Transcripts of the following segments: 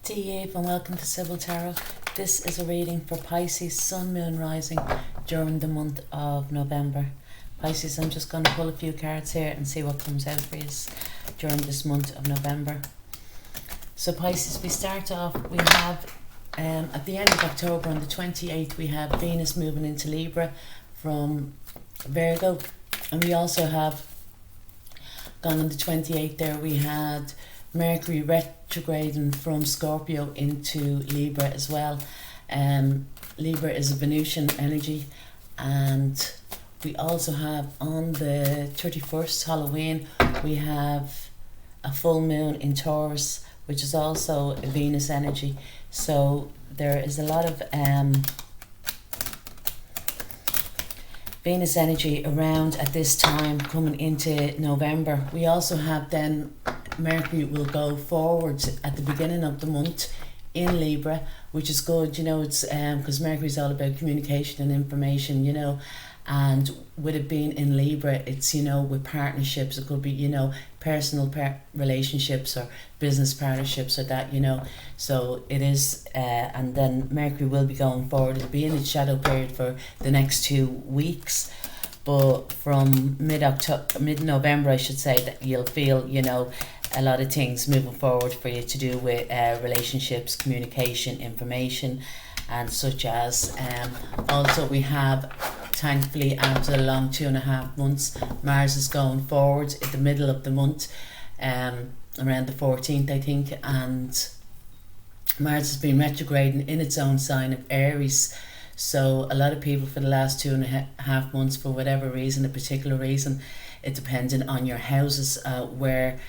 Dear Eve and welcome to Sibyl Tarot. This is a reading for Pisces, Sun, Moon, Rising during the month of November. Pisces, I'm just going to pull a few cards here and see what comes out for you during this month of November. So Pisces, we start off, we have at the end of October on the 28th we have Venus moving into Libra from Virgo, and we also have gone on the 28th there we had Mercury retrograding from Scorpio into Libra as well. Libra is a Venusian energy, and we also have on the 31st Halloween we have a full moon in Taurus, which is also a Venus energy. So there is a lot of Venus energy around at this time coming into November. We also have then Mercury will go forwards at the beginning of the month in Libra, which is good, you know. It's because Mercury is all about communication and information, you know, and with it being in Libra, it's, you know, with partnerships, it could be, you know, personal relationships or business partnerships or that, you know. So it is and then Mercury will be going forward. It'll be in its shadow period for the next 2 weeks, but from mid-November I should say, that you'll feel, you know, a lot of things moving forward for you to do with relationships, communication, information, and such as also we have, thankfully, after a long 2.5 months, Mars is going forward at the middle of the month, around the 14th I think, and Mars has been retrograding in its own sign of Aries. So a lot of people for the last 2.5 months, for whatever reason, a particular reason, it depending on your houses where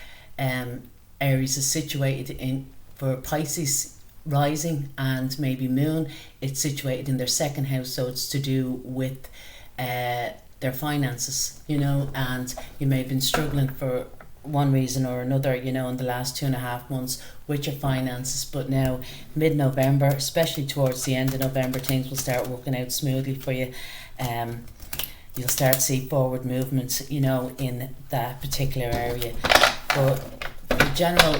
Aries is situated in. For Pisces rising and maybe moon, it's situated in their second house, so it's to do with their finances, you know, and you may have been struggling for one reason or another, you know, in the last 2.5 months with your finances, but now mid-November, especially towards the end of November, things will start working out smoothly for you. You'll start to see forward movements, you know, in that particular area. But the general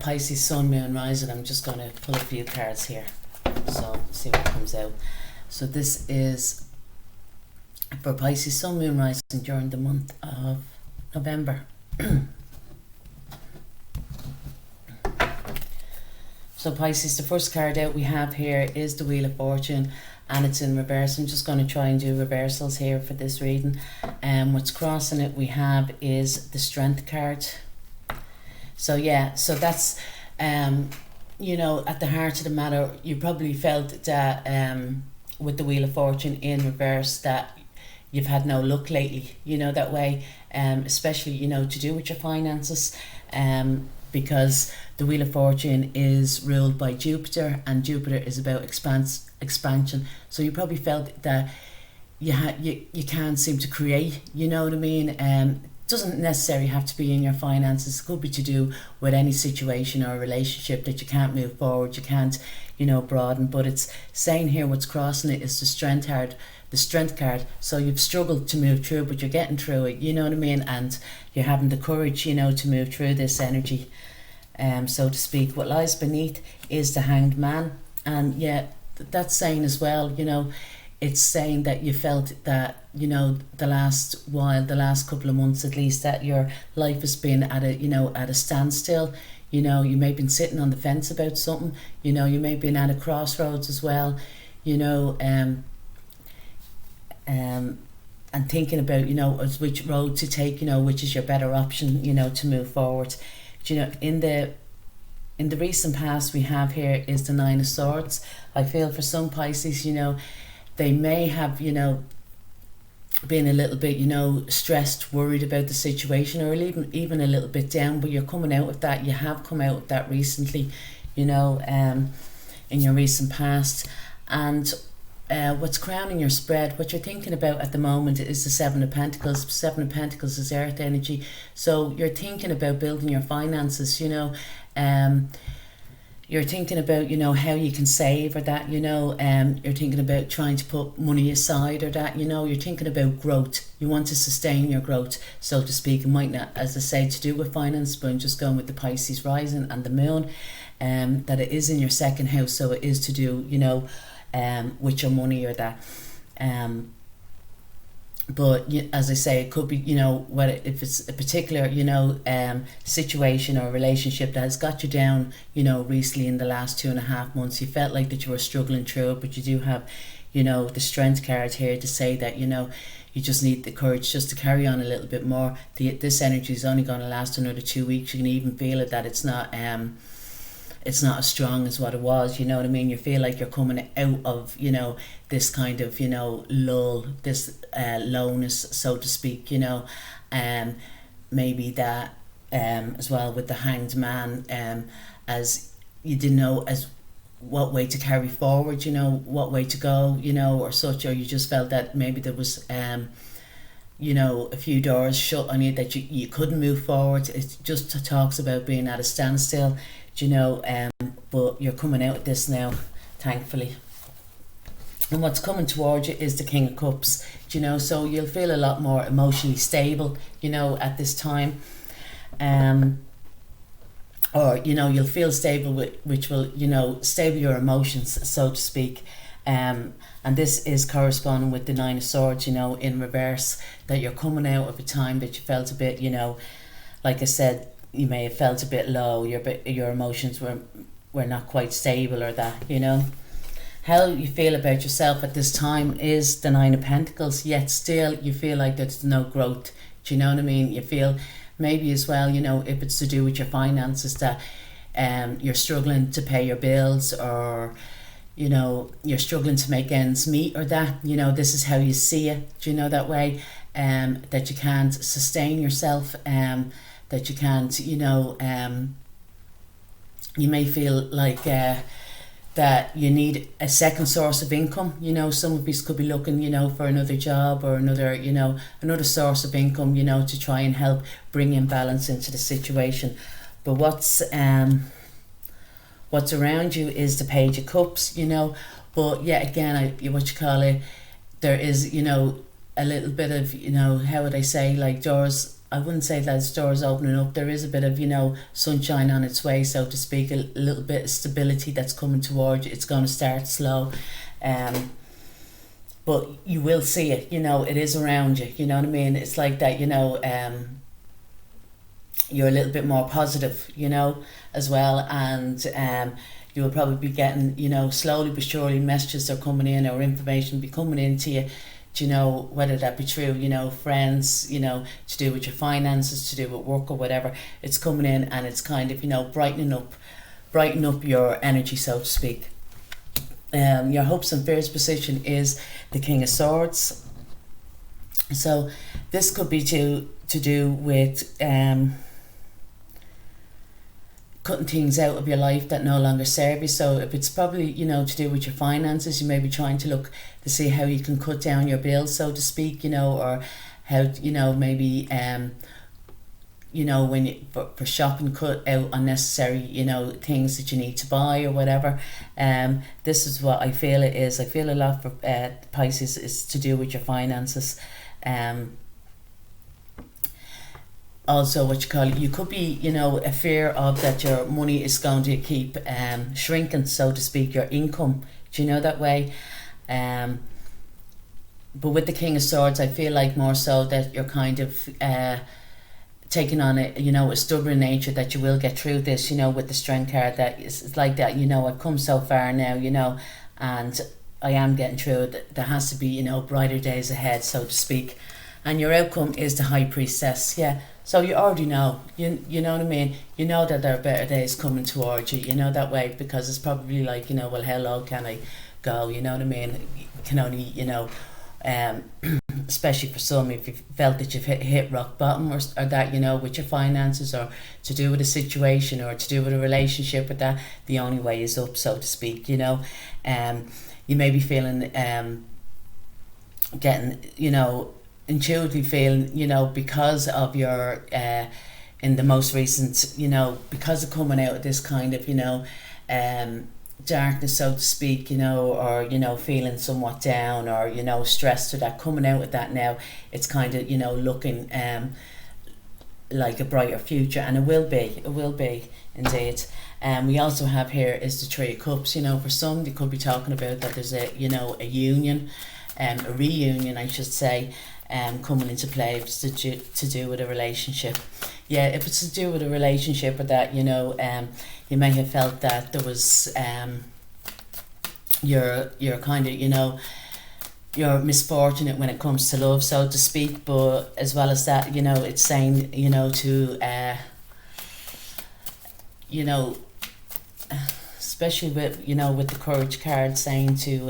Pisces, Sun, Moon, Rising, I'm just going to pull a few cards here, so see what comes out. So this is for Pisces, Sun, Moon, Rising during the month of November. So Pisces, the first card out we have here is the Wheel of Fortune, and it's in reverse. I'm just going to try and do reversals here for this reading. What's crossing it we have is the Strength card. So yeah, so that's you know, at the heart of the matter, you probably felt that with the Wheel of Fortune in reverse that you've had no luck lately, you know, that way, especially, you know, to do with your finances, because the Wheel of Fortune is ruled by Jupiter, and Jupiter is about expansion. So you probably felt that you can't seem to create, you know what I mean. It doesn't necessarily have to be in your finances. It could be to do with any situation or relationship that you can't move forward, you can't, you know, broaden. But it's saying here what's crossing it is the Strength card. The Strength card. So you've struggled to move through, but you're getting through it, you know what I mean, and you're having the courage, you know, to move through this energy, so to speak. What lies beneath is the Hanged Man, and yeah, that's saying as well, you know, it's saying that you felt that, you know, the last couple of months at least, that your life has been at a, you know, at a standstill. You know, you may have been sitting on the fence about something, you know, you may have been at a crossroads as well, you know, and thinking about, you know, which road to take, you know, which is your better option, you know, to move forward. You know, in the recent past we have here is the Nine of Swords. I feel for some Pisces, you know, they may have, you know, been a little bit, you know, stressed, worried about the situation, or even a little bit down, but you're coming out of that. You have come out of that recently, you know, in your recent past. And what's crowning your spread, what you're thinking about at the moment, is the Seven of Pentacles. Seven of Pentacles is earth energy. So you're thinking about building your finances, you know. You're thinking about, you know, how you can save or that, you know. You're thinking about trying to put money aside or that, you know. You're thinking about growth. You want to sustain your growth, so to speak. It might not, as I say, to do with finance, but I'm just going with the Pisces rising and the moon. that it is in your second house, so it is to do, you know, with your money or that. But as I say, it could be, you know, if it's a particular, you know, situation or relationship that has got you down, you know, recently in the last 2.5 months, you felt like that you were struggling through it, but you do have, you know, the strength card here to say that, you know, you just need the courage just to carry on a little bit more. This energy is only going to last another 2 weeks. You can even feel it, that it's not as strong as what it was, you know what I mean? You feel like you're coming out of, you know, this kind of, you know, lull, this lowness, so to speak, you know. Maybe that as well with the Hanged Man, as you didn't know as what way to carry forward, you know, what way to go, you know, or such, or you just felt that maybe there was you know, a few doors shut on you, that you couldn't move forward. It just talks about being at a standstill, you know, but you're coming out of this now, thankfully. And what's coming towards you is the King of Cups, you know, so you'll feel a lot more emotionally stable, you know, at this time. Or, you know, you'll feel stable, which will, you know, stable your emotions, so to speak. And this is corresponding with the Nine of Swords, you know, in reverse, that you're coming out of a time that you felt a bit, you know, like I said, you may have felt a bit low, your emotions were not quite stable or that, you know. How you feel about yourself at this time is the Nine of Pentacles, yet still you feel like there's no growth. Do you know what I mean? You feel maybe as well, you know, if it's to do with your finances, that you're struggling to pay your bills, or, you know, you're struggling to make ends meet, or that, you know, this is how you see it, do you know, that way, that you can't sustain yourself, that you can't, you know, you may feel like that you need a second source of income. You know, some of you could be looking, you know, for another job or another, you know, another source of income, you know, to try and help bring in balance into the situation. But what's around you is the Page of Cups, you know. But yeah, again, there is, you know, a little bit of, you know, how would I say, like doors. I wouldn't say that it's doors opening up. There is a bit of, you know, sunshine on its way, so to speak, a little bit of stability that's coming towards you. It's going to start slow, but you will see it, you know, it is around you, you know what I mean? It's like that, you know, you're a little bit more positive, you know, as well, and you will probably be getting, you know, slowly but surely messages are coming in, or information be coming into you, you know, whether that be true, you know, friends, you know, to do with your finances, to do with work or whatever. It's coming in, and it's kind of, you know, brighten up your energy, so to speak. Your hopes and fears position is the King of Swords. So this could be to do with cutting things out of your life that no longer serve you. So if it's probably, you know, to do with your finances, you may be trying to look to see how you can cut down your bills, so to speak, you know, or how, you know, maybe you know, when you for shopping, cut out unnecessary, you know, things that you need to buy or whatever. This is what I feel it is. I feel a lot for Pisces is to do with your finances. Also, what you could be, you know, a fear of that your money is going to keep shrinking, so to speak, your income, do you know, that way. But with the King of Swords, I feel like more so that you're kind of taking on a, you know, a stubborn nature, that you will get through this, you know, with the Strength card, that it's like that, you know, I've come so far now, you know, and I am getting through it. There has to be, you know, brighter days ahead, so to speak. And your outcome is the High Priestess, yeah. So you already know, you know what I mean? You know that there are better days coming towards you, you know, that way, because it's probably like, you know, well, how low can I go, you know what I mean? You can only, you know, especially for some, if you felt that you've hit rock bottom, or that, you know, with your finances, or to do with a situation, or to do with a relationship, with that, the only way is up, so to speak, you know. You may be feeling, getting, you know, intuitively feeling, you know, because of your in the most recent, you know, because of coming out of this kind of, you know, darkness, so to speak, you know, or, you know, feeling somewhat down, or, you know, stressed, or that, coming out of that now, it's kind of, you know, looking like a brighter future, and it will be indeed. We also have here is the Three of Cups. For some, they could be talking about that there's a union, a reunion, I should say, coming into play. If it's to do with a relationship. Yeah, if it's to do with a relationship or that, you may have felt that there was you're kind of, you're misfortunate when it comes to love, so to speak, but as well as that, it's saying, to especially with with the Courage card, saying to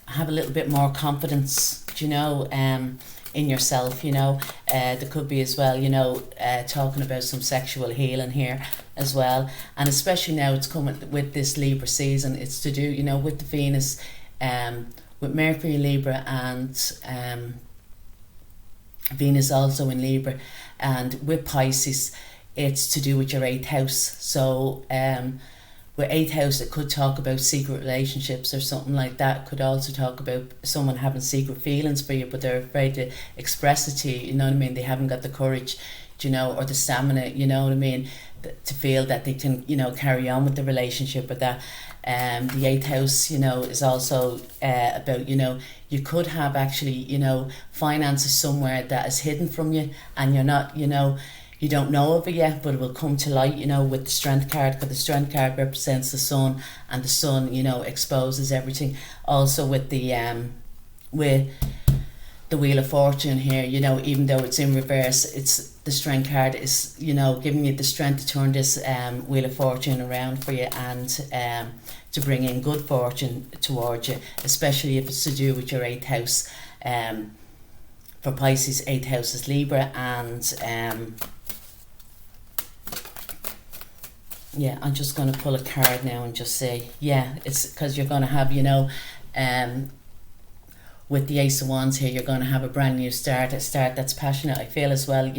have a little bit more confidence, in yourself. There could be as well, talking about some sexual healing here as well, and especially now it's coming with this Libra season. It's to do, with the Venus, with Mercury in Libra, and Venus also in Libra, and with Pisces, it's to do with your 8th house. So with 8th house, it could talk about secret relationships or something like that. It could also talk about someone having secret feelings for you, but they're afraid to express it to you, They haven't got the courage, or the stamina, to feel that they can, carry on with the relationship. But that the 8th house, is also about, you could have actually, finances somewhere that is hidden from you, and you're not, you don't know of it yet, but it will come to light, with the Strength card, because the Strength card represents the sun, and the sun, exposes everything. Also with the Wheel of Fortune here, even though it's in reverse, it's the Strength card is, giving you the strength to turn this Wheel of Fortune around for you, and to bring in good fortune towards you, especially if it's to do with your 8th house. For Pisces, 8th house is Libra, and yeah, I'm just going to pull a card now and just say, yeah, it's because you're going to have, with the Ace of Wands here, you're going to have a brand new start, a start that's passionate. I feel as well,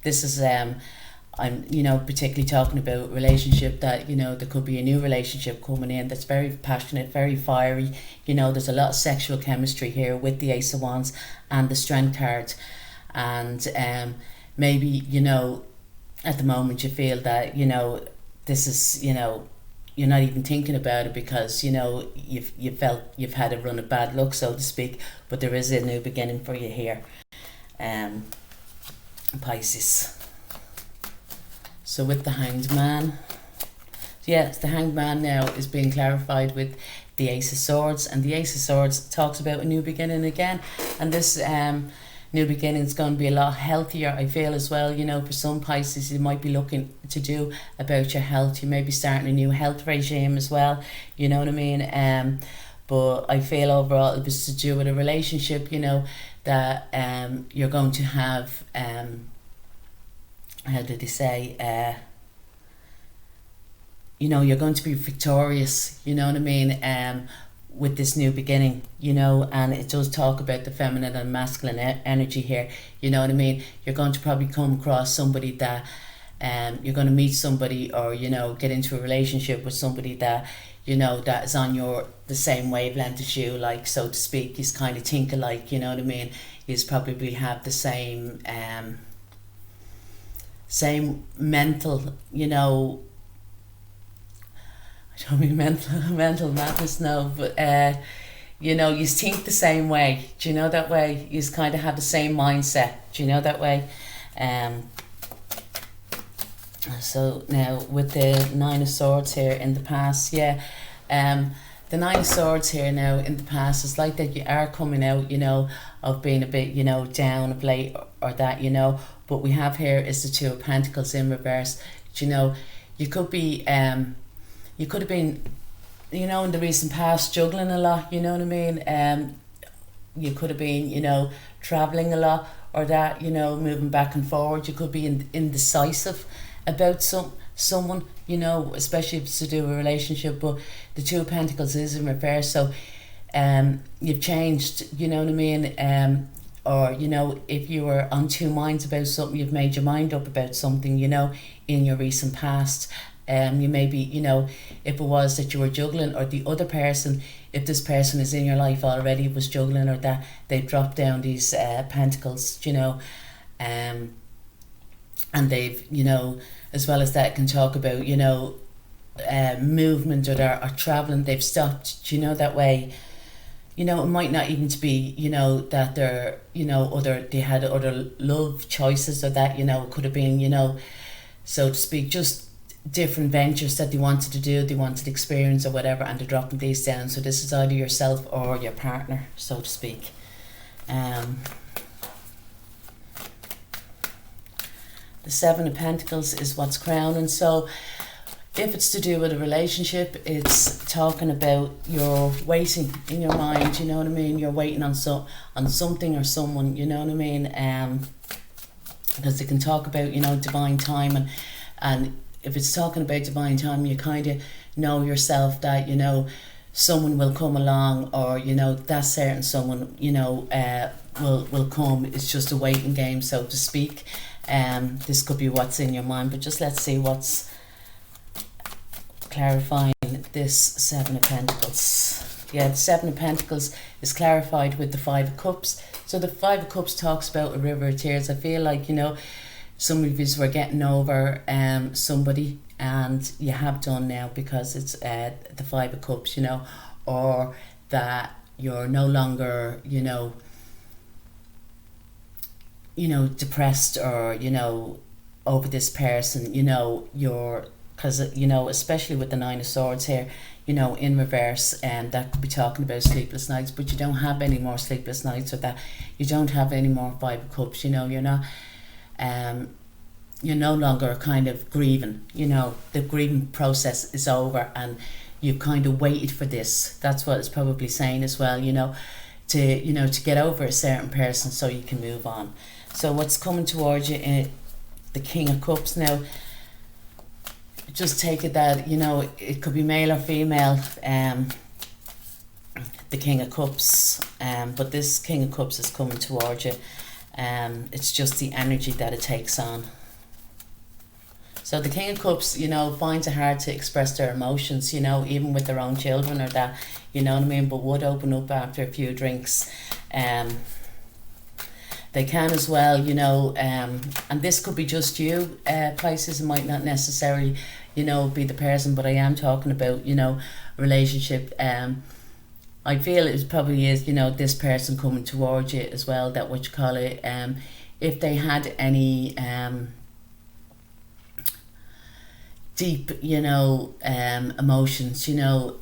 this is, I'm, particularly talking about relationship that, there could be a new relationship coming in that's very passionate, very fiery. There's a lot of sexual chemistry here with the Ace of Wands and the Strength card. And maybe, at the moment you feel that, this is, you're not even thinking about it because, you've felt you've had a run of bad luck, so to speak, but there is a new beginning for you here, Pisces. So with the Hanged Man, yes, the Hanged Man now is being clarified with the Ace of Swords, and the Ace of Swords talks about a new beginning again, and this new beginning is going to be a lot healthier, I feel as well. For some Pisces, you might be looking to do about your health. You may be starting a new health regime as well, you know what I mean? But I feel overall it was to do with a relationship, that you're going to have, how did they say, you're going to be victorious, you know what I mean, with this new beginning, and it does talk about the feminine and masculine energy here, you know what I mean. You're going to probably come across somebody that you're going to meet somebody, or get into a relationship with somebody that that is on the same wavelength as you, like, so to speak. He's kind of think alike, you know what I mean. He's probably have the same mental, I don't mean mental madness, no, but you think the same way. Do you know that way? You kind of have the same mindset. Do you know that way? So now with the Nine of Swords here in the past, the Nine of Swords here now in the past, is like that you are coming out, of being a bit, down of late, or that, but we have here is the Two of Pentacles in reverse. You could be you could have been, in the recent past, juggling a lot, you know what I mean? You could have been, travelling a lot, or that, moving back and forward. You could be indecisive about someone, especially if it's to do with a relationship. But the Two of Pentacles is in reverse, so you've changed, you know what I mean? Or, if you were on two minds about something, you've made your mind up about something, in your recent past. You maybe, you know, if it was that you were juggling, or the other person, if this person is in your life already, was juggling, or that they've dropped down these pentacles, you know, and they've, you know, as well as that, can talk about, you know, movement, or they're traveling, they've stopped, you know, that way. You know, it might not even to be, you know, that they're, you know, they had other love choices, or that, you know, it could have been, you know, so to speak, just different ventures that they wanted to do, they wanted to experience or whatever, and they're dropping these down. So this is either yourself or your partner, so to speak. The Seven of Pentacles is what's crowning. So if it's to do with a relationship, it's talking about you're waiting in your mind, you know what I mean? You're waiting on something or someone, you know what I mean? Because they can talk about, you know, divine time, and if it's talking about divine time, you kind of know yourself that, you know, someone will come along, or, you know, that certain someone, you know, will come. It's just a waiting game, so to speak. This could be what's in your mind, but just let's see what's clarifying this Seven of Pentacles. Yeah, the Seven of Pentacles is clarified with the Five of Cups. So the Five of Cups talks about a river of tears. I feel like, you know, some of you were getting over somebody, and you have done now, because it's the Five of Cups, you know, or that you're no longer, you know, depressed, or, you know, over this person, you know, because, you know, especially with the Nine of Swords here, you know, in reverse, and that could be talking about sleepless nights, but you don't have any more sleepless nights, or that you don't have any more Five of Cups, you know, you're no longer kind of grieving, you know, the grieving process is over, and you've kind of waited for this. That's what it's probably saying as well, you know, to get over a certain person so you can move on. So what's coming towards you in the King of Cups now, just take it that, you know, it could be male or female, the King of Cups, but this King of Cups is coming towards you. It's just the energy that it takes on. So the King of Cups, you know, finds it hard to express their emotions, you know, even with their own children, or that, you know what I mean, but would open up after a few drinks. They can as well, you know, and this could be just you, Pisces. It might not necessarily, you know, be the person, but I am talking about, you know, relationship. I feel it probably is, you know, this person coming towards you as well, that what you call it, if they had any deep, you know, emotions, you know,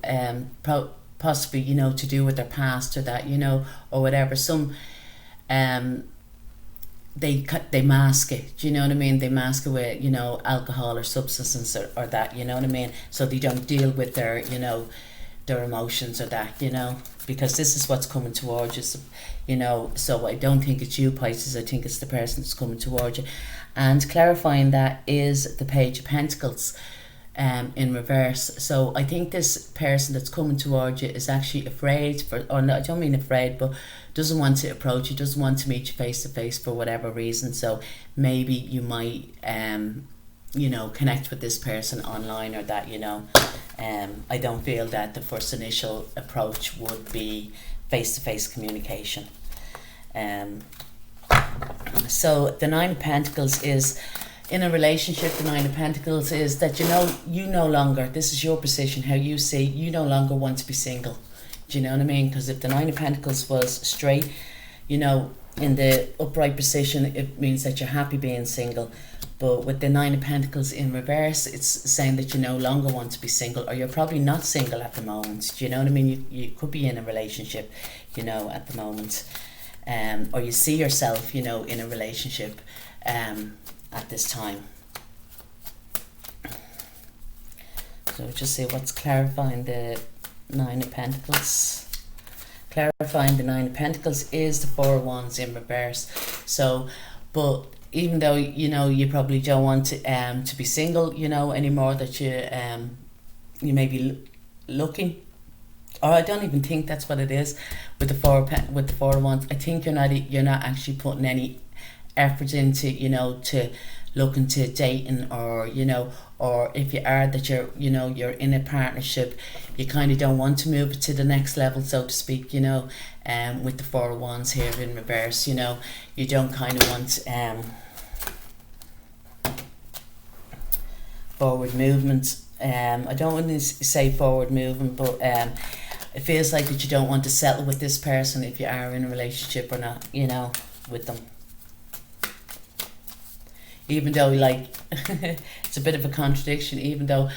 possibly, you know, to do with their past, or that, you know, or whatever, some they mask it, do you know what I mean? They mask it with, you know, alcohol or substance, or that, you know what I mean? So they don't deal with their, you know, their emotions, or that, you know, because this is what's coming towards you, you know. So I don't think it's you, Pisces. I think it's the person that's coming towards you. And clarifying that is the Page of Pentacles in reverse. So I think this person that's coming towards you is actually afraid, or no, I don't mean afraid, but doesn't want to approach you, doesn't want to meet you face to face for whatever reason. So maybe you might you know, connect with this person online, or that, you know. I don't feel that the first initial approach would be face-to-face communication. So the Nine of Pentacles is, in a relationship, the Nine of Pentacles is that, you know, you no longer, this is your position, how you see, you no longer want to be single. Do you know what I mean? Because if the Nine of Pentacles was straight, you know, in the upright position, it means that you're happy being single. But with the Nine of Pentacles in reverse, it's saying that you no longer want to be single, or you're probably not single at the moment. Do you know what I mean? You could be in a relationship, you know, at the moment. Or you see yourself, you know, in a relationship at this time. So just see what's clarifying the Nine of Pentacles. Clarifying the Nine of Pentacles is the Four of Wands in reverse. So, but even though, you know, you probably don't want to be single, you know, anymore, that you may be looking, or I don't even think that's what it is with the Four of Wands. I think you're not actually putting any effort into, you know, to looking to dating, or or if you are that you're in a partnership, you kind of don't want to move it to the next level, so to speak, with the Four of Wands here in reverse. You don't kind of want forward movement. I don't want to say forward movement, but it feels like that you don't want to settle with this person if you are in a relationship or not, with them. Even though, like, it's a bit of a contradiction, even though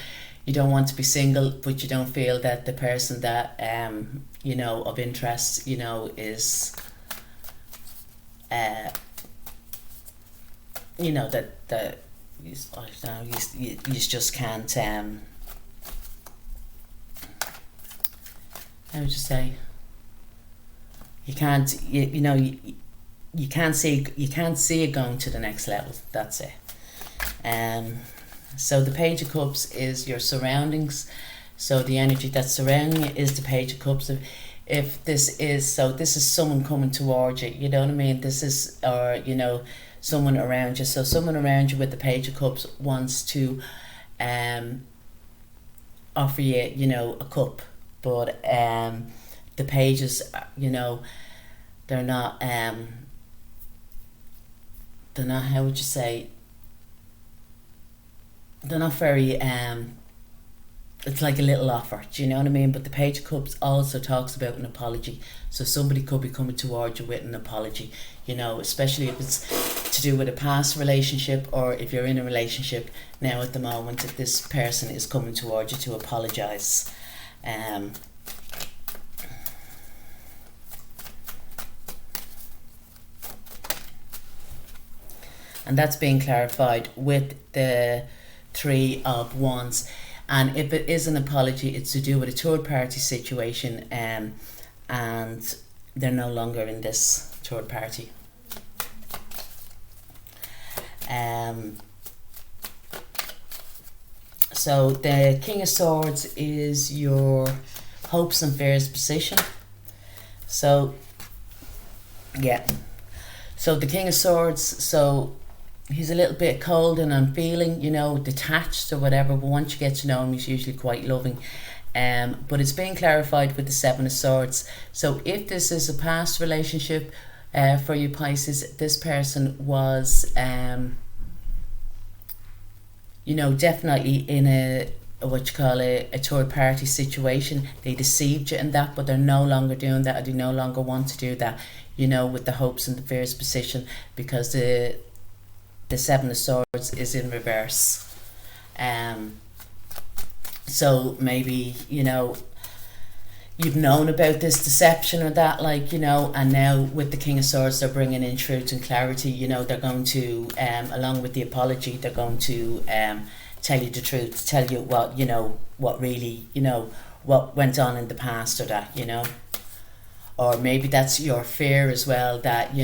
you don't want to be single, but you don't feel that the person that, of interest, is, that you just can't, how would you say, you can't, you can't see it going to the next level. That's it. So the Page of Cups is your surroundings. So the energy that's surrounding you is the Page of Cups. If this is someone coming towards you, you know what I mean? This is, or someone around you. So someone around you with the Page of Cups wants to offer you, a cup, but the pages, they're not how would you say, they're not very it's like a little offer, do you know what I mean? But the Page of Cups also talks about an apology. So somebody could be coming towards you with an apology, especially if it's to do with a past relationship, or if you're in a relationship now at the moment, that this person is coming towards you to apologise. And that's being clarified with the Three of Wands. And if it is an apology, it's to do with a third party situation, and they're no longer in this third party. So the King of Swords is your hopes and fears position. So yeah, so the King of Swords, so he's a little bit cold and unfeeling, detached or whatever, but once you get to know him, he's usually quite loving. But it's being clarified with the Seven of Swords. So if this is a past relationship for you Pisces, this person was definitely in a third party situation. They deceived you in that, but they're no longer doing that, or they no longer want to do that, with the hopes and the fears position, because the Seven of Swords is in reverse. So maybe, you've known about this deception or that, and now with the King of Swords, they're bringing in truth and clarity. They're going to, along with the apology, they're going to tell you the truth, tell you what, what really, what went on in the past, or that, or maybe that's your fear as well, that,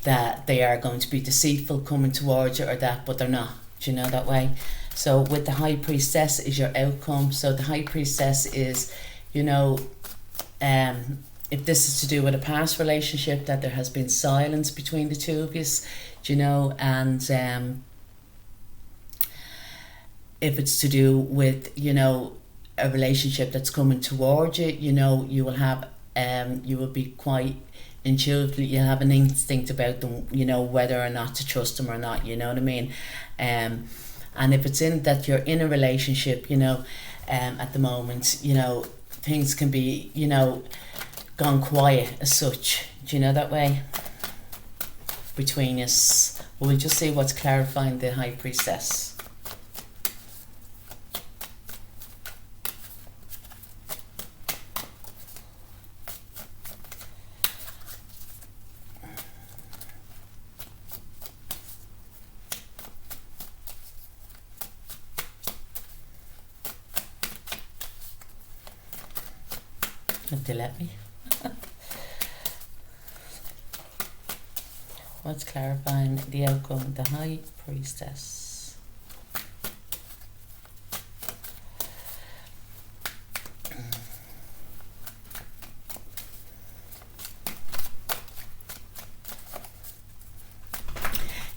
that they are going to be deceitful coming towards you, or that, but they're not, that way. So with the High Priestess is your outcome. So the High Priestess is, if this is to do with a past relationship, that there has been silence between the two of you, and if it's to do with, a relationship that's coming towards you, you will have, you will be quite intuitively, you have an instinct about them, whether or not to trust them or not, you know what I mean? And if it's in that you're in a relationship, at the moment, things can be, gone quiet as such, do you know that way, between us. We'll just see what's clarifying the High Priestess. If they let me. What's clarifying the outcome of the High Priestess?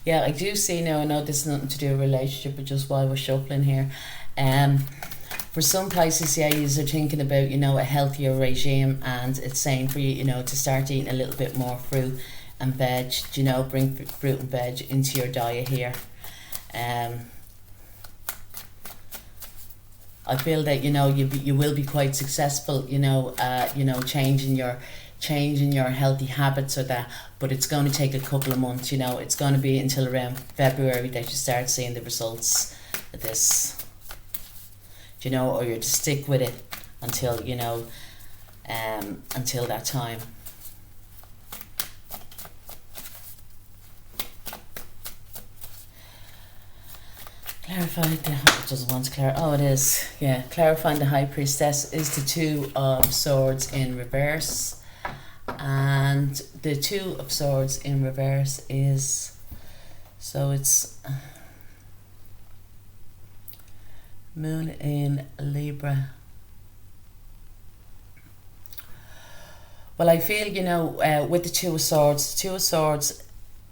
Yeah, I do see now. I know this is nothing to do with relationship, but just while we're shuffling here, for some Pisces, yeah, you are thinking about, a healthier regime, and it's saying for you, to start eating a little bit more fruit and veg. Bring fruit and veg into your diet here. I feel that you will be quite successful. Changing your healthy habits or that, but it's going to take a couple of months. It's going to be until around February that you start seeing the results of this. Or you're to stick with it until until that time. Clarifying the it doesn't want to clarify. Oh, it is. Yeah, clarifying the High Priestess is the Two of Swords in reverse, and the Two of Swords in reverse is, so it's Moon in Libra. Well, I feel with the Two of Swords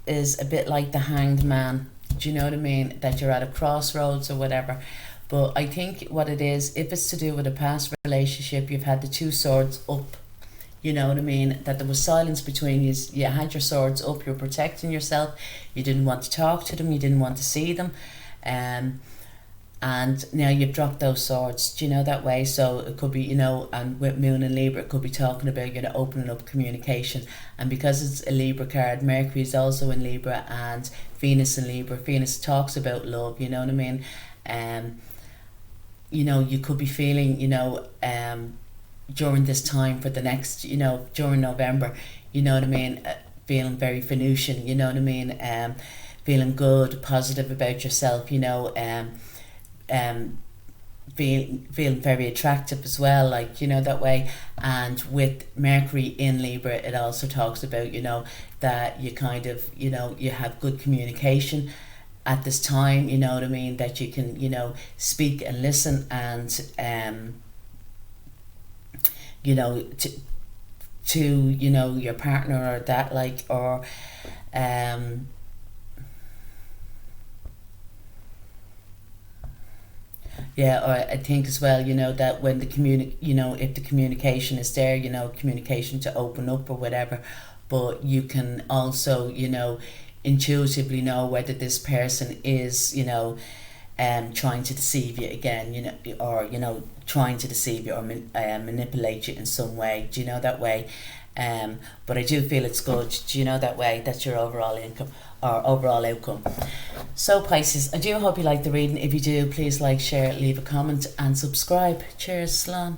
is a bit like the Hanged Man. Do you know what I mean? That you're at a crossroads or whatever. But I think what it is, if it's to do with a past relationship, you've had the two swords up. You know what I mean? That there was silence between you. You had your swords up. You're protecting yourself. You didn't want to talk to them. You didn't want to see them. And now you've dropped those swords. Do you know that way? So it could be, and with Moon and Libra, it could be talking about, opening up communication. And because it's a Libra card, Mercury is also in Libra, and Venus in Libra. Venus talks about love, you know what I mean? You could be feeling, during this time for the next, during November, you know what I mean? Feeling very Venusian, you know what I mean? Feeling good, positive about yourself, feeling very attractive as well, that way. And with Mercury in Libra, it also talks about that you kind of you have good communication at this time, you know what I mean, that you can speak and listen, and to your partner, or that, or yeah, or I think as well, that when the if the communication is there, communication to open up or whatever, but you can also, intuitively know whether this person is, trying to deceive you again, or, trying to deceive you or manipulate you in some way, do you know that way? But I do feel it's good, do you know that way? That's your overall income or overall outcome. So Pisces, I do hope you like the reading. If you do, please like, share, leave a comment and subscribe. Cheers, Slán.